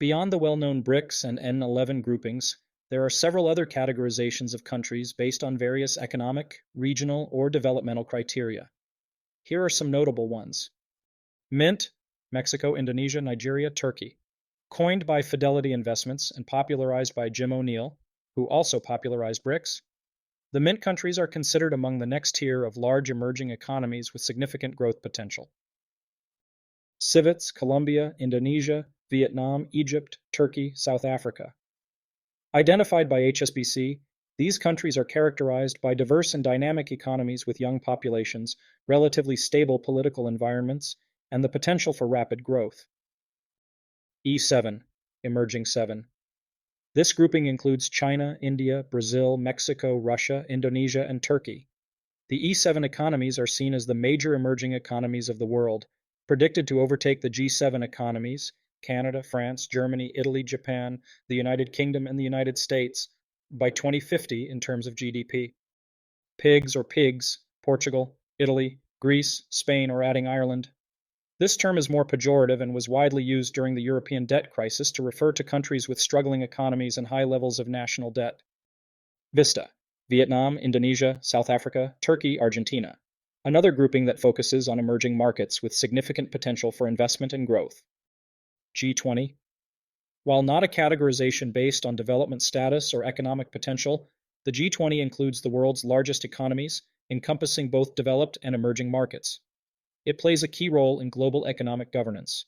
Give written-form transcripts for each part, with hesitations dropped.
Beyond the well-known BRICS and N-11 groupings, there are several other categorizations of countries based on various economic, regional, or developmental criteria. Here are some notable ones. Mint, Mexico, Indonesia, Nigeria, Turkey. Coined by Fidelity Investments and popularized by Jim O'Neill, who also popularized BRICS, the Mint countries are considered among the next tier of large emerging economies with significant growth potential. CIVETS, Colombia, Indonesia, Vietnam, Egypt, Turkey, South Africa. Identified by HSBC, these countries are characterized by diverse and dynamic economies with young populations, relatively stable political environments, and the potential for rapid growth. E7, Emerging 7. This grouping includes China, India, Brazil, Mexico, Russia, Indonesia, and Turkey. The E7 economies are seen as the major emerging economies of the world, predicted to overtake the G7 economies, Canada, France, Germany, Italy, Japan, the United Kingdom, and the United States, by 2050 in terms of GDP. PIGS or pigs, Portugal, Italy, Greece, Spain, or adding Ireland. This term is more pejorative and was widely used during the European debt crisis to refer to countries with struggling economies and high levels of national debt. VISTA, Vietnam, Indonesia, South Africa, Turkey, Argentina. Another grouping that focuses on emerging markets with significant potential for investment and growth. G20. While not a categorization based on development status or economic potential, the G20 includes the world's largest economies, encompassing both developed and emerging markets. It plays a key role in global economic governance.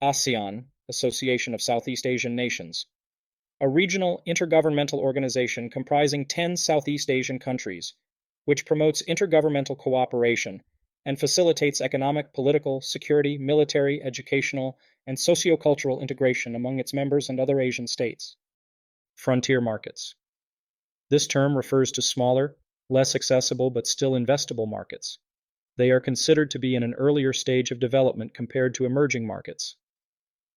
ASEAN, Association of Southeast Asian Nations, a regional intergovernmental organization comprising 10 Southeast Asian countries, which promotes intergovernmental cooperation and facilitates economic, political, security, military, educational, and sociocultural integration among its members and other Asian states. Frontier markets. This term refers to smaller, less accessible but still investable markets. They are considered to be in an earlier stage of development compared to emerging markets.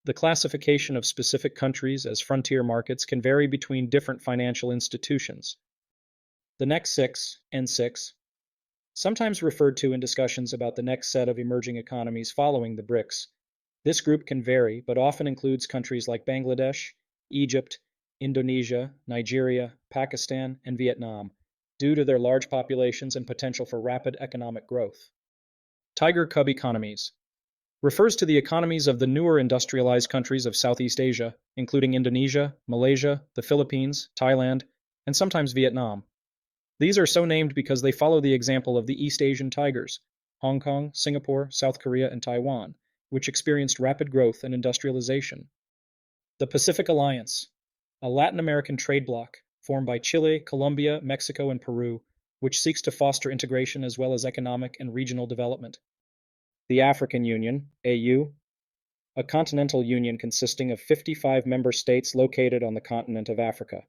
The classification of specific countries as frontier markets can vary between different financial institutions. The next six, N6, sometimes referred to in discussions about the next set of emerging economies following the BRICS. This group can vary, but often includes countries like Bangladesh, Egypt, Indonesia, Nigeria, Pakistan, and Vietnam, due to their large populations and potential for rapid economic growth. Tiger Cub Economies refers to the economies of the newer industrialized countries of Southeast Asia, including Indonesia, Malaysia, the Philippines, Thailand, and sometimes Vietnam. These are so named because they follow the example of the East Asian tigers, Hong Kong, Singapore, South Korea, and Taiwan, which experienced rapid growth and industrialization. The Pacific Alliance, a Latin American trade bloc formed by Chile, Colombia, Mexico, and Peru, which seeks to foster integration as well as economic and regional development. The African Union, AU, a continental union consisting of 55 member states located on the continent of Africa.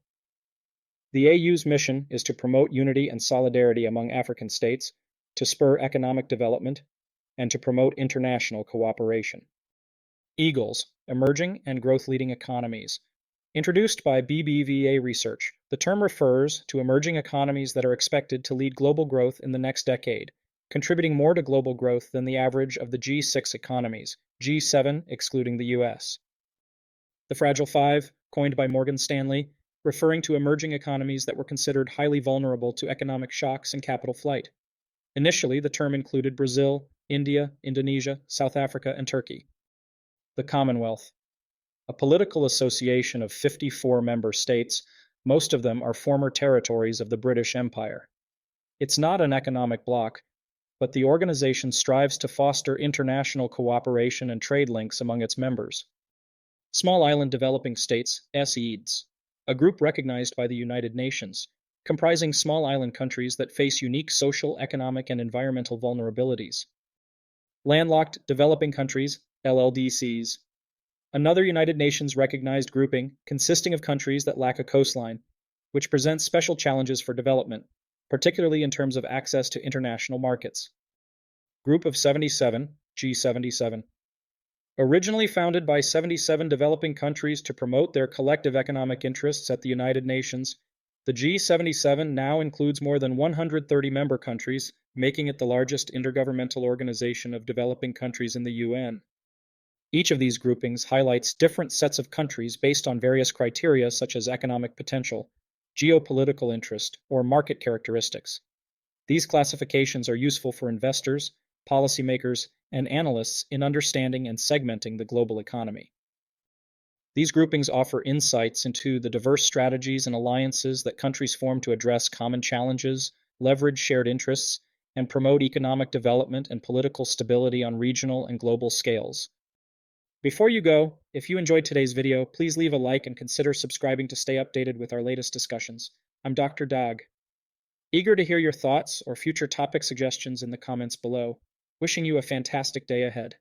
The AU's mission is to promote unity and solidarity among African states, to spur economic development, and to promote international cooperation. EAGLES, Emerging and Growth Leading Economies. Introduced by BBVA Research, the term refers to emerging economies that are expected to lead global growth in the next decade, contributing more to global growth than the average of the G6 economies, G7 excluding the US. The Fragile Five, coined by Morgan Stanley, referring to emerging economies that were considered highly vulnerable to economic shocks and capital flight. Initially, the term included Brazil, India, Indonesia, South Africa, and Turkey. The Commonwealth, a political association of 54 member states, most of them are former territories of the British Empire. It's not an economic bloc, but the organization strives to foster international cooperation and trade links among its members. Small Island Developing States, SEADS, a group recognized by the United Nations, comprising small island countries that face unique social, economic, and environmental vulnerabilities. Landlocked Developing Countries, LLDCs, another United Nations recognized grouping consisting of countries that lack a coastline, which presents special challenges for development, particularly in terms of access to international markets. Group of 77, G77. Originally founded by 77 developing countries to promote their collective economic interests at the United Nations, the G77 now includes more than 130 member countries, making it the largest intergovernmental organization of developing countries in the UN. Each of these groupings highlights different sets of countries based on various criteria such as economic potential, geopolitical interest, or market characteristics. These classifications are useful for investors, policymakers, and analysts in understanding and segmenting the global economy. These groupings offer insights into the diverse strategies and alliances that countries form to address common challenges, leverage shared interests, and promote economic development and political stability on regional and global scales. Before you go, if you enjoyed today's video, please leave a like and consider subscribing to stay updated with our latest discussions. I'm Dr. Dag. Eager to hear your thoughts or future topic suggestions in the comments below. Wishing you a fantastic day ahead.